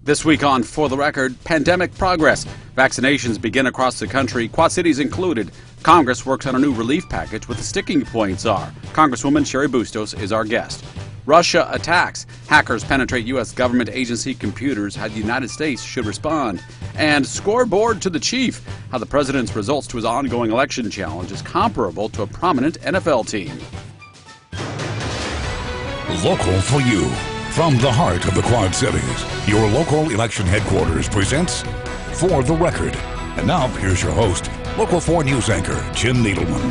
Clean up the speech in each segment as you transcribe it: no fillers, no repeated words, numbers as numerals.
This week on For the Record, pandemic progress. Vaccinations begin across the country, Quad Cities included. Congress works on a new relief package. What the sticking points are. Congresswoman Cheri Bustos is our guest. Russia attacks. Hackers penetrate U.S. government agency computers. How the United States should respond. And scoreboard to the chief. How the president's results to his ongoing election challenge is comparable to a prominent NFL team. Local for you. From the heart of the Quad Cities, your local election headquarters presents For the Record. And now, here's your host, Local 4 News anchor, Jim Needleman.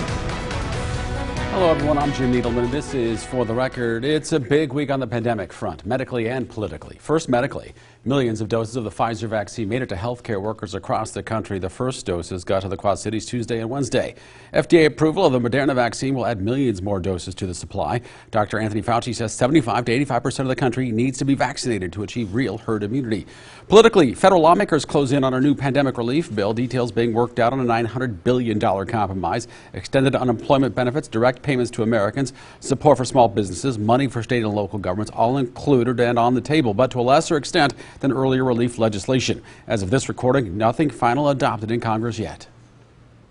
Hello, everyone. I'm Jim Needleman. This is For the Record. It's a big week on the pandemic front, medically and politically. First, medically. Millions of doses of the Pfizer vaccine made it to healthcare workers across the country. The first doses got to the Quad Cities Tuesday and Wednesday. FDA approval of the Moderna vaccine will add millions more doses to the supply. Dr. Anthony Fauci says 75 to 85% of the country needs to be vaccinated to achieve real herd immunity. Politically, federal lawmakers close in on a new pandemic relief bill. Details being worked out on a $900 billion compromise. Extended unemployment benefits, direct payments to Americans, support for small businesses, money for state and local governments, all included and on the table, but to a lesser extent than earlier relief legislation. As of this recording, nothing final adopted in Congress yet.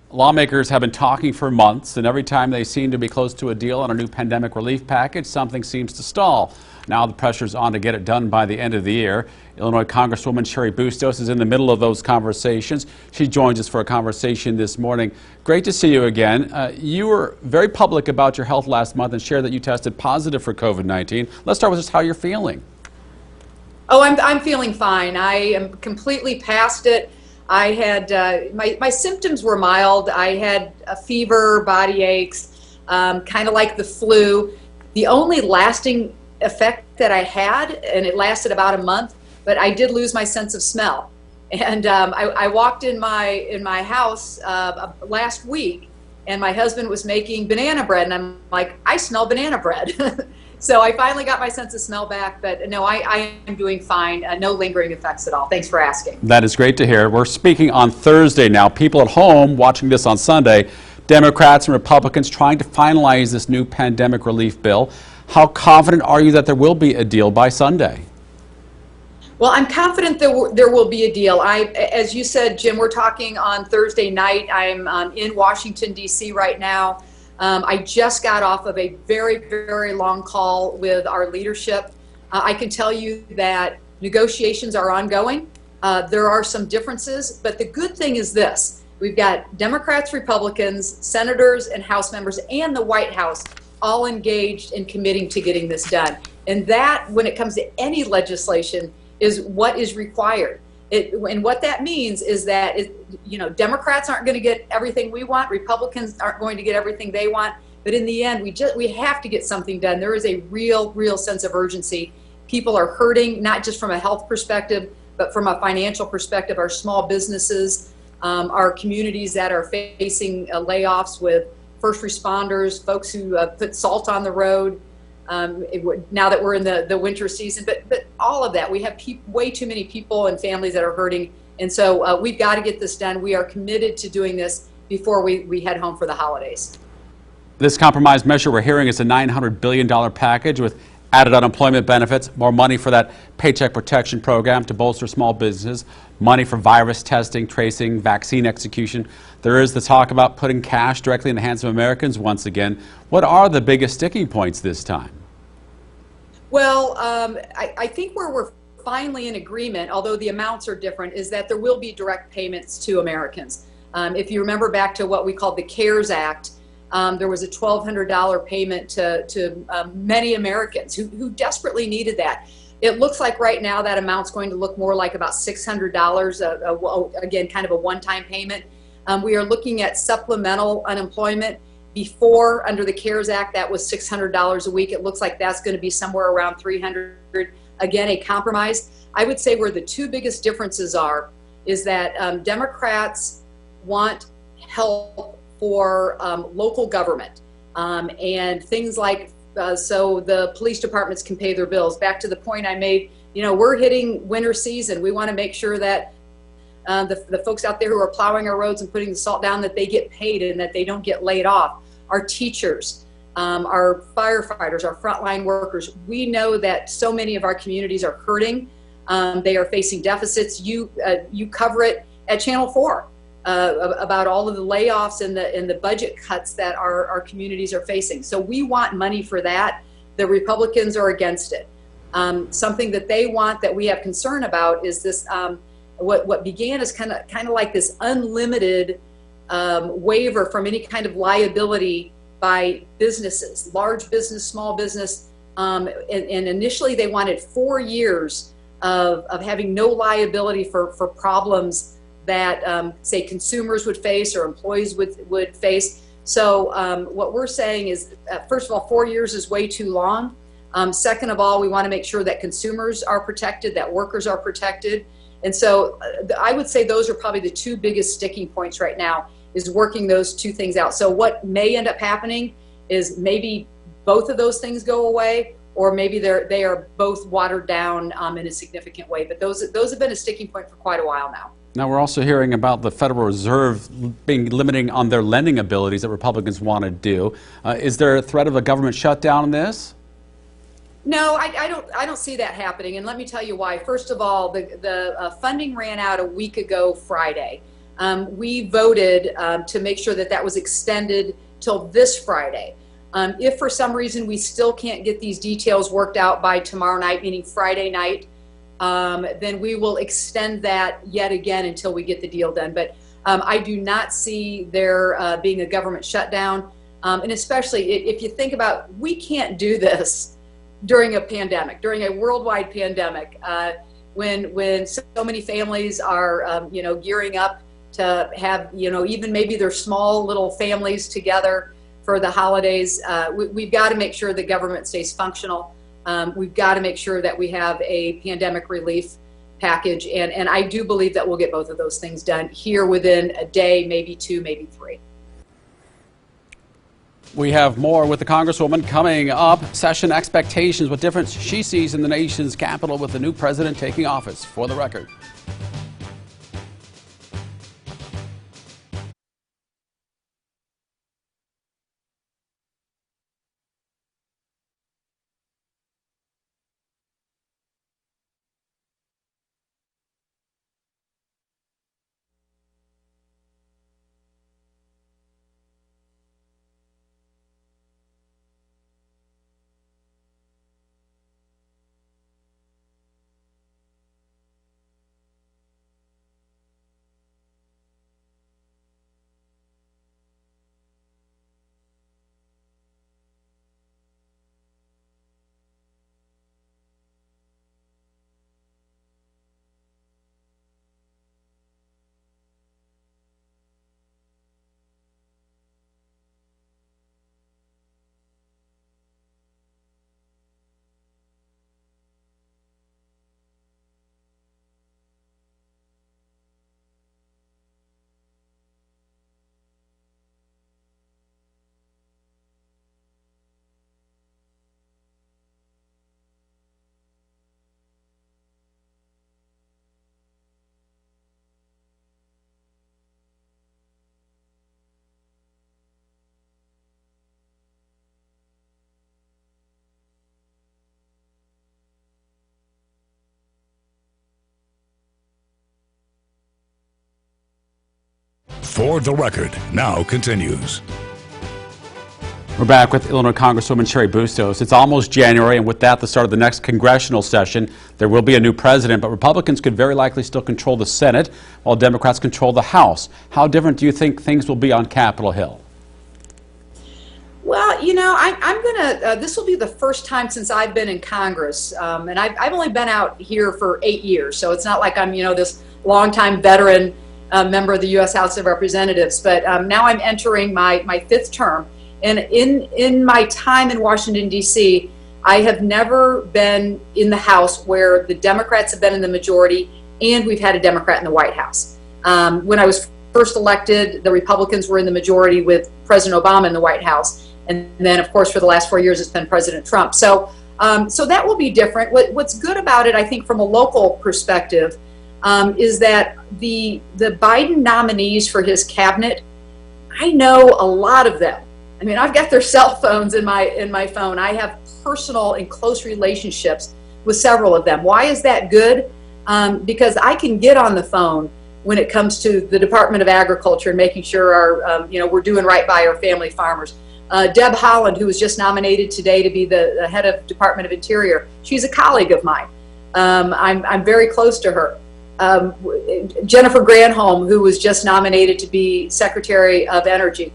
Lawmakers have been talking for months, and every time they seem to be close to a deal on a new pandemic relief package, something seems to stall. Now the pressure's on to get it done by the end of the year. Illinois Congresswoman Cheri Bustos is in the middle of those conversations. She joins us for a conversation this morning. Great to see you again. You were very public about your health last month and shared that you tested positive for COVID-19. Let's start with just how you're feeling. Oh, I'm feeling fine. I am completely past it. I had my symptoms were mild. I had a fever, body aches, kind of like the flu. The only lasting effect that I had, and it lasted about a month, but I did lose my sense of smell. And I walked in my house last week, and my husband was making banana bread, and I'm like, I smell banana bread. So I finally got my sense of smell back, but no, I am doing fine. No lingering effects at all. Thanks for asking. That is great to hear. We're speaking on Thursday now. People at home watching this on Sunday, Democrats and Republicans trying to finalize this new pandemic relief bill. How confident are you that there will be a deal by Sunday? Well, I'm confident that there will be a deal. As you said, Jim, we're talking on Thursday night. I'm in Washington, D.C. right now. I just got off of a very, very long call with our leadership. I can tell you that negotiations are ongoing. There are some differences, but the good thing is this. We've got Democrats, Republicans, senators, and House members, and the White House all engaged in committing to getting this done. And that, when it comes to any legislation, is what is required. And what that means is that, Democrats aren't going to get everything we want. Republicans aren't going to get everything they want. But in the end, we have to get something done. There is a real sense of urgency. People are hurting, not just from a health perspective, but from a financial perspective. Our small businesses, our communities that are facing layoffs with first responders, folks who put salt on the road. Now that we're in the winter season, but all of that, we have way too many people and families that are hurting, and so we've got to get this done. We are committed to doing this before we head home for the holidays. This compromise measure we're hearing is a $900 billion package with added unemployment benefits, more money for that Paycheck Protection Program to bolster small businesses, money for virus testing, tracing, vaccine execution. There is the talk about putting cash directly in the hands of Americans once again. What are the biggest sticking points this time? Well, I think where we're finally in agreement, although the amounts are different, is that there will be direct payments to Americans. If you remember back to what we called the CARES Act, there was a $1,200 payment to many Americans who desperately needed that. It looks like right now that amount's going to look more like about $600, again, kind of a one-time payment. We are looking at supplemental unemployment. Before, under the CARES Act, that was $600 a week. It looks like that's going to be somewhere around $300. Again, a compromise. I would say where the two biggest differences are is that Democrats want help for local government and things like so the police departments can pay their bills. Back to the point I made, we're hitting winter season. We want to make sure that the folks out there who are plowing our roads and putting the salt down, that they get paid and that they don't get laid off. Our teachers, our firefighters, our frontline workers. We know that so many of our communities are hurting. They are facing deficits. You cover it at Channel 4 about all of the layoffs and the budget cuts that our communities are facing. So we want money for that. The Republicans are against it. Something that they want that we have concern about is this. What began as kind of like this unlimited waiver from any kind of liability by businesses, large business, small business, and initially they wanted 4 years of having no liability for problems that say consumers would face or employees would face. So what we're saying is, first of all, 4 years is way too long. Second of all, we want to make sure that consumers are protected, that workers are protected. And so I would say those are probably the two biggest sticking points right now, is working those two things out. So what may end up happening is maybe both of those things go away, or maybe they are both watered down in a significant way. But those have been a sticking point for quite a while now. Now we're also hearing about the Federal Reserve being limiting on their lending abilities that Republicans want to do. Is there a threat of a government shutdown in this? No, I don't see that happening, and let me tell you why. First of all, the funding ran out a week ago Friday. We voted to make sure that was extended till this Friday. If for some reason we still can't get these details worked out by tomorrow night, meaning Friday night, then we will extend that yet again until we get the deal done. But I do not see there being a government shutdown, and especially if you think about, we can't do this during a pandemic, during a worldwide pandemic, when so many families are gearing up to have even maybe their small little families together for the holidays. We've got to make sure the government stays functional. We've got to make sure that we have a pandemic relief package, and I do believe that we'll get both of those things done here within a day, maybe two, maybe three. We have more with the Congresswoman coming up. Session expectations, what difference she sees in the nation's capital with the new president taking office. For the record. For the Record now continues. We're back with Illinois Congresswoman Cheri Bustos. It's almost January, and with that, the start of the next congressional session. There will be a new president, but Republicans could very likely still control the Senate, while Democrats control the House. How different do you think things will be on Capitol Hill? Well, this will be the first time since I've been in Congress, and I've only been out here for 8 years, so it's not like I'm, this longtime veteran member of the U.S. House of Representatives, but now I'm entering my fifth term. And in my time in Washington, D.C., I have never been in the House where the Democrats have been in the majority and we've had a Democrat in the White House. When I was first elected, the Republicans were in the majority with President Obama in the White House. And then, of course, for the last 4 years, it's been President Trump. So that will be different. What's good about it, I think, from a local perspective, is that the Biden nominees for his cabinet, I know a lot of them. I mean, I've got their cell phones in my phone. I have personal and close relationships with several of them. Why is that good? because I can get on the phone when it comes to the Department of Agriculture and making sure our, we're doing right by our family farmers. Deb Holland, who was just nominated today to be the head of Department of Interior, she's a colleague of mine. I'm very close to her. Jennifer Granholm, who was just nominated to be Secretary of Energy,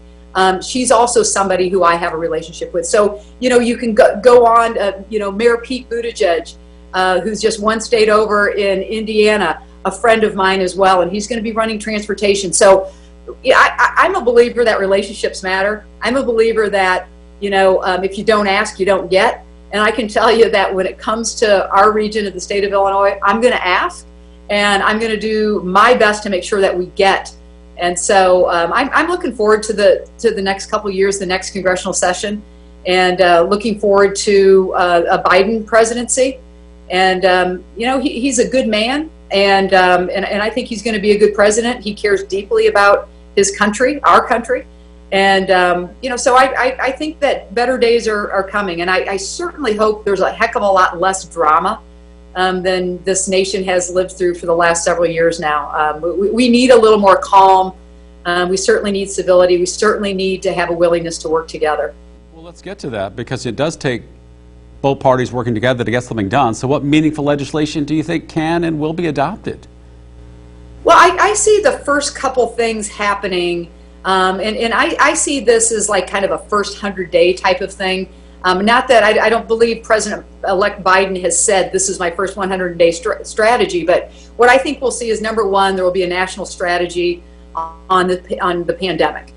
she's also somebody who I have a relationship with. So, you can go on, Mayor Pete Buttigieg, who's just one state over in Indiana, a friend of mine as well, and he's going to be running transportation. So I'm a believer that relationships matter. I'm a believer that, if you don't ask, you don't get. And I can tell you that when it comes to our region of the state of Illinois, I'm going to ask, and I'm going to do my best to make sure that we get. And so I'm looking forward to the next couple of years, the next congressional session, and looking forward to a Biden presidency. And he's a good man, and I think he's going to be a good president. He cares deeply about his country, our country, and so I think that better days are coming, and I certainly hope there's a heck of a lot less drama than this nation has lived through for the last several years now. We need a little more calm. We certainly need civility. We certainly need to have a willingness to work together. Well, let's get to that, because it does take both parties working together to get something done. So what meaningful legislation do you think can and will be adopted? Well, I see the first couple things happening, and I see this as like kind of a first 100-day type of thing. Not that I don't believe President-elect Biden has said this is my first 100-day strategy, but what I think we'll see is, number one, there will be a national strategy on the pandemic.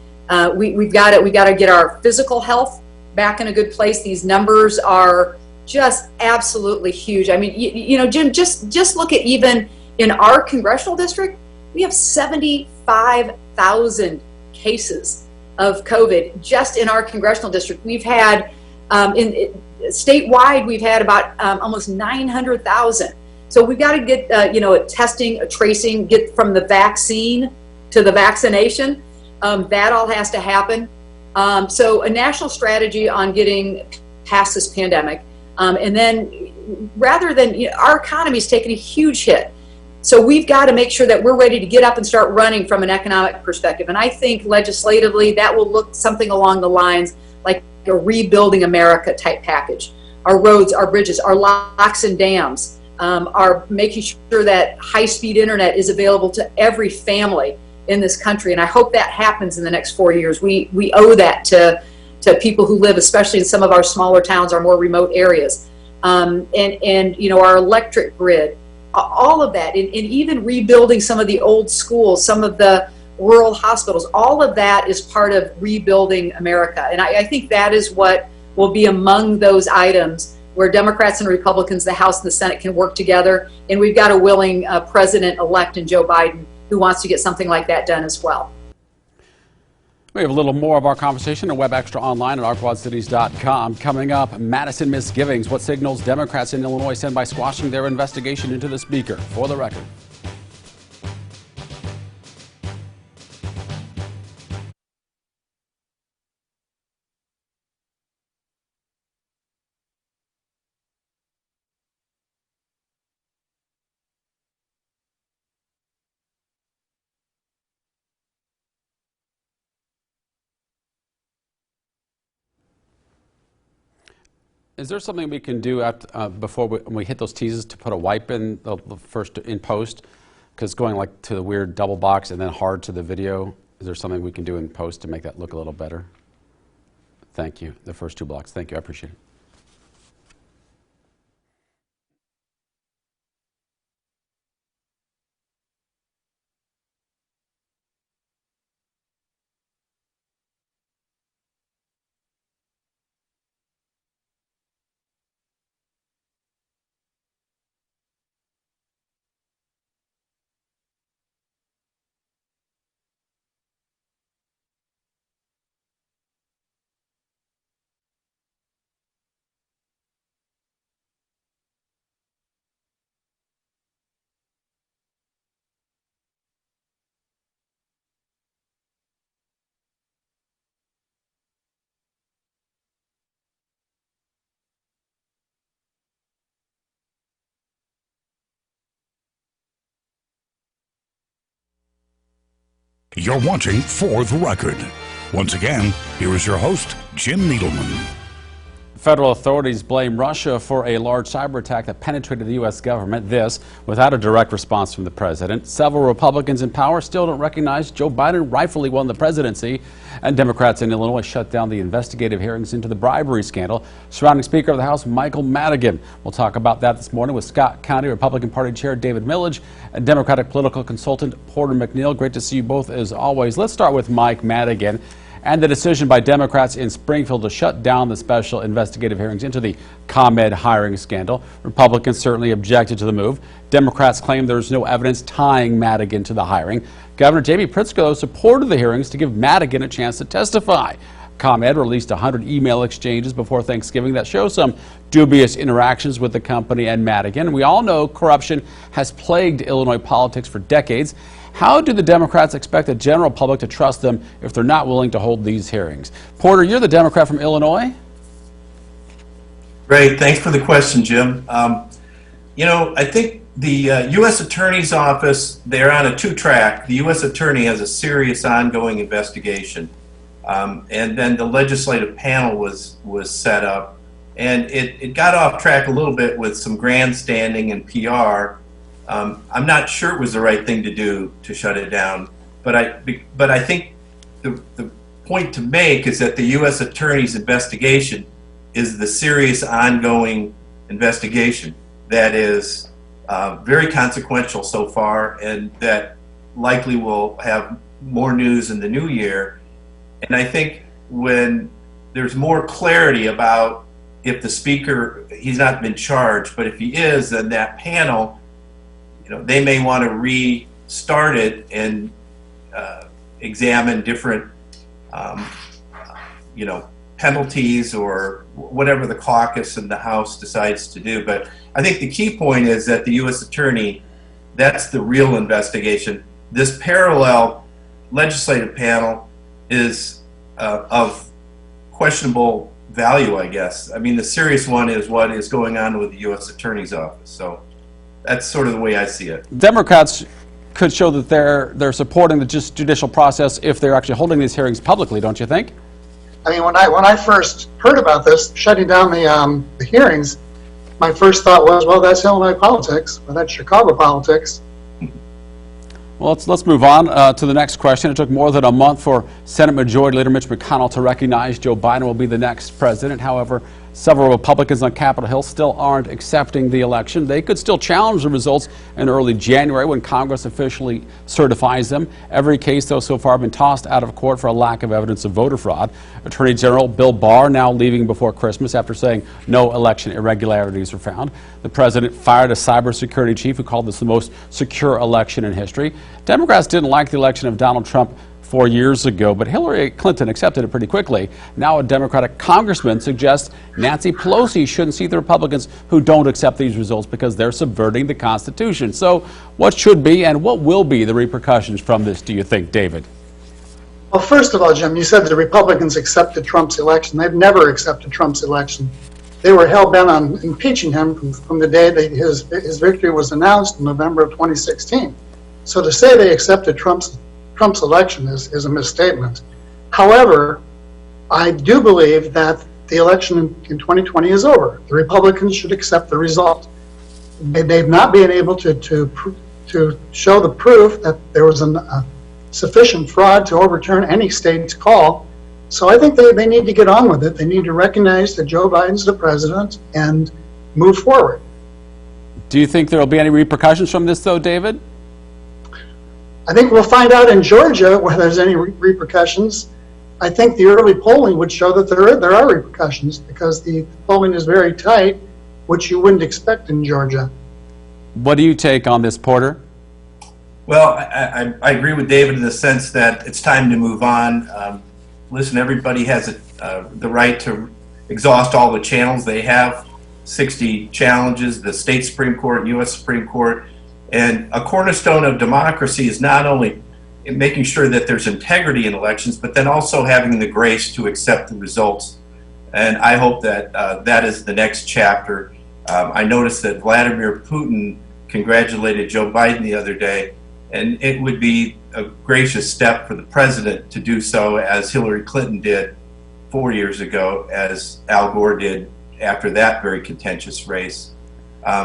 We've got to get our physical health back in a good place. These numbers are just absolutely huge. I mean, Jim, just look at, even in our congressional district, we have 75,000 cases of COVID just in our congressional district. We've had statewide, we've had about almost 900,000. So we've got to get a testing, a tracing, get from the vaccine to the vaccination. That all has to happen. So a national strategy on getting past this pandemic. And then, rather than, our economy's taken a huge hit. So we've got to make sure that we're ready to get up and start running from an economic perspective. And I think legislatively that will look something along the lines like a Rebuilding America type package. Our roads, our bridges, our locks and dams, are making sure that high-speed internet is available to every family in this country, and I hope that happens in the next 4 years. We owe that to people who live, especially in some of our smaller towns, our more remote areas, and our electric grid, all of that, and even rebuilding some of the old schools, some of the rural hospitals. All of that is part of Rebuilding America, and I think that is what will be among those items where Democrats and Republicans, the House and the Senate, can work together, and we've got a willing president-elect in Joe Biden who wants to get something like that done as well. We have a little more of our conversation at Web Extra Online at ourquadcities.com. Coming up, Madison misgivings. What signals Democrats in Illinois send by squashing their investigation into the speaker? For the record. Is there something we can do after, before when we hit those teasers, to put a wipe in the first in post? Because going like to the weird double box and then hard to the video, is there something we can do in post to make that look a little better? Thank you. The first two blocks. Thank you. I appreciate it. You're watching For the Record. Once again, here is your host, Jim Needleman. Federal authorities blame Russia for a large cyber attack that penetrated the U.S. government. This without a direct response from the president. Several Republicans in power still don't recognize Joe Biden rightfully won the presidency. And Democrats in Illinois shut down the investigative hearings into the bribery scandal surrounding Speaker of the House Michael Madigan. We'll talk about that this morning with Scott County Republican Party Chair David Millage and Democratic political consultant Porter McNeil. Great to see you both as always. Let's start with Mike Madigan and the decision by Democrats in Springfield to shut down the special investigative hearings into the ComEd hiring scandal. Republicans certainly objected to the move. Democrats claim there's no evidence tying Madigan to the hiring. Governor J.B. Pritzker supported the hearings to give Madigan a chance to testify. ComEd released 100 email exchanges before Thanksgiving that show some dubious interactions with the company and Madigan. We all know corruption has plagued Illinois politics for decades. How do the Democrats expect the general public to trust them if they're not willing to hold these hearings? Porter, you're the Democrat from Illinois. Great. Thanks for the question, Jim. I think the U.S. Attorney's Office, they're on a two-track. The U.S. Attorney has a serious ongoing investigation. And then the legislative panel was set up. And it got off track a little bit with some grandstanding and PR. I'm not sure it was the right thing to do to shut it down, but I think the point to make is that the U.S. Attorney's investigation is the serious ongoing investigation that is very consequential so far, and that likely will have more news in the new year. And I think when there's more clarity about if the speaker, he's not been charged, but if he is, then that panel, they may want to restart it and examine different, penalties or whatever the caucus and the House decides to do. But I think the key point is that the U.S. Attorney, that's the real investigation. This parallel legislative panel is of questionable value, I guess. I mean, the serious one is what is going on with the U.S. Attorney's Office. So that's sort of the way I see it. Democrats could show that they're supporting the judicial process if they're actually holding these hearings publicly, don't you think? I mean, when I first heard about this, shutting down the hearings, my first thought was, well, that's Illinois politics, or that's Chicago politics. Well, let's move on to the next question. It took more than a month for Senate Majority Leader Mitch McConnell to recognize Joe Biden will be the next president. However, several Republicans on Capitol Hill still aren't accepting the election. They could still challenge the results in early January when Congress officially certifies them. Every case, though, so far been tossed out of court for a lack of evidence of voter fraud. Attorney General Bill Barr now leaving before Christmas after saying no election irregularities were found. The president fired a cybersecurity chief who called this the most secure election in history. Democrats didn't like the election of Donald Trump 4 years ago, but Hillary Clinton accepted it pretty quickly. Now a Democratic congressman suggests Nancy Pelosi shouldn't see the Republicans who don't accept these results because they're subverting the Constitution. So what should be and what will be the repercussions from this, do you think, David? Well, first of all, Jim, you said the Republicans accepted Trump's election. They've never accepted Trump's election. They were hell-bent on impeaching him from the day that his victory was announced in November of 2016. So to say they accepted Trump's election is a misstatement. However, I do believe that the election in 2020 is over. The Republicans should accept the result. They've not been able to show the proof that there was sufficient fraud to overturn any state's call. So I think they need to get on with it. They need to recognize that Joe Biden's the president and move forward. Do you think there will be any repercussions from this, though, David? I think we'll find out in Georgia whether there's any repercussions. I think the early polling would show that there are repercussions because the polling is very tight, which you wouldn't expect in Georgia. What do you take on this, Porter? Well, I agree with David in the sense that it's time to move on. Listen, everybody has the right to exhaust all the channels. They have 60 challenges, the state Supreme Court, U.S. Supreme Court. And a cornerstone of democracy is not only making sure that there's integrity in elections, but then also having the grace to accept the results. And I hope that that is the next chapter. I noticed that Vladimir Putin congratulated Joe Biden the other day, And it would be a gracious step for the president to do so, as Hillary Clinton did 4 years ago, as Al Gore did after that very contentious race.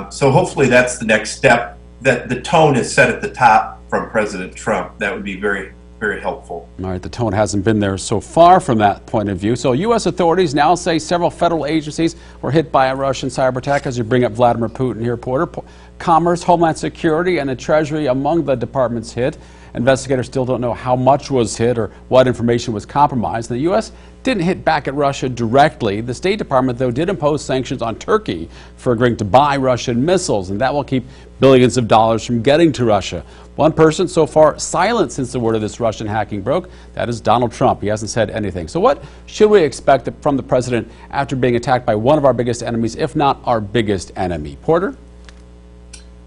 So hopefully that's the next step, that the tone is set at the top from President Trump. That would be very, very helpful. All right, the tone hasn't been there so far from that point of view. So U.S. authorities now say several federal agencies were hit by a Russian cyber attack, as you bring up Vladimir Putin here, Porter. Commerce, Homeland Security, and the Treasury among the departments hit. Investigators still don't know how much was hit or what information was compromised. The U.S. didn't hit back at Russia directly. The State Department, though, did impose sanctions on Turkey for agreeing to buy Russian missiles, and that will keep billions of dollars from getting to Russia. One person so far silent since the word of this Russian hacking broke. That is Donald Trump. He hasn't said anything. So what should we expect from the president after being attacked by one of our biggest enemies, if not our biggest enemy? Porter?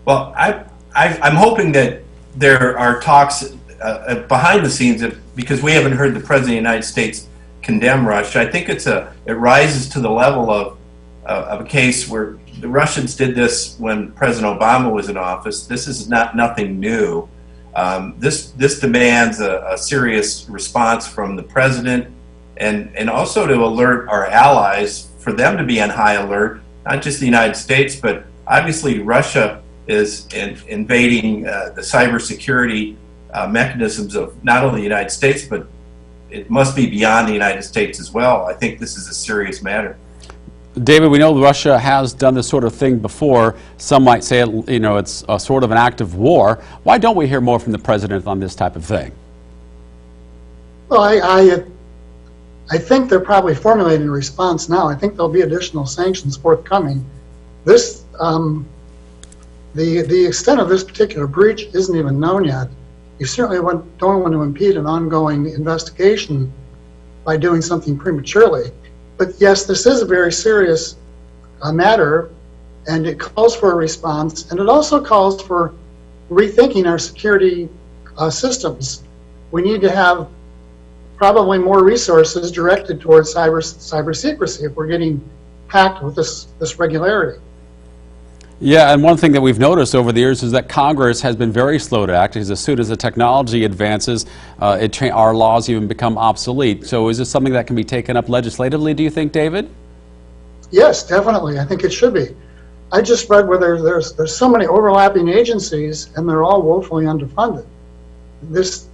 Well, I'm hoping that there are talks behind the scenes, because we haven't heard the President of the United States condemn Russia. I think it rises to the level of a case where the Russians did this when President Obama was in office. This is nothing new. This demands a serious response from the president, and also to alert our allies, for them to be on high alert, not just the United States, but obviously Russia is invading the cybersecurity mechanisms of not only the United States, but it must be beyond the United States as well. I think this is a serious matter. David, we know Russia has done this sort of thing before. Some might say, it's a sort of an act of war. Why don't we hear more from the president on this type of thing? Well, I think they're probably formulating a response now. I think there'll be additional sanctions forthcoming. This, the extent of this particular breach isn't even known yet. You certainly don't want to impede an ongoing investigation by doing something prematurely. But yes, this is a very serious matter, and it calls for a response, and it also calls for rethinking our security systems. We need to have probably more resources directed towards cyber secrecy if we're getting hacked with this regularity. Yeah, and one thing that we've noticed over the years is that Congress has been very slow to act, because as soon as the technology advances, our laws even become obsolete. So is this something that can be taken up legislatively, do you think, David? Yes, definitely. I think it should be. I just read where there's so many overlapping agencies, and they're all woefully underfunded. This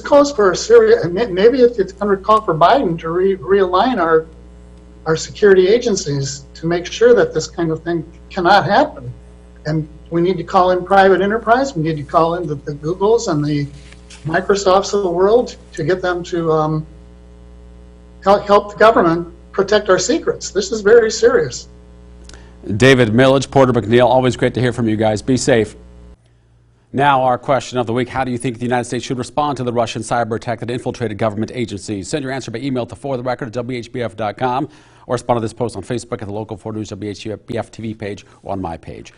calls for a serious, maybe it's going to call for Biden to realign our security agencies to make sure that this kind of thing cannot happen. And we need to call in private enterprise. We need to call in the Googles and the Microsofts of the world to get them to help the government protect our secrets. This is very serious. David Millage, Porter McNeil, always great to hear from you guys. Be safe. Now, our question of the week: how do you think the United States should respond to the Russian cyber attack that infiltrated government agencies? Send your answer by email to fortherecord@whbf.com, or respond to this post on Facebook at the Local 4 News WHBF TV page or on my page.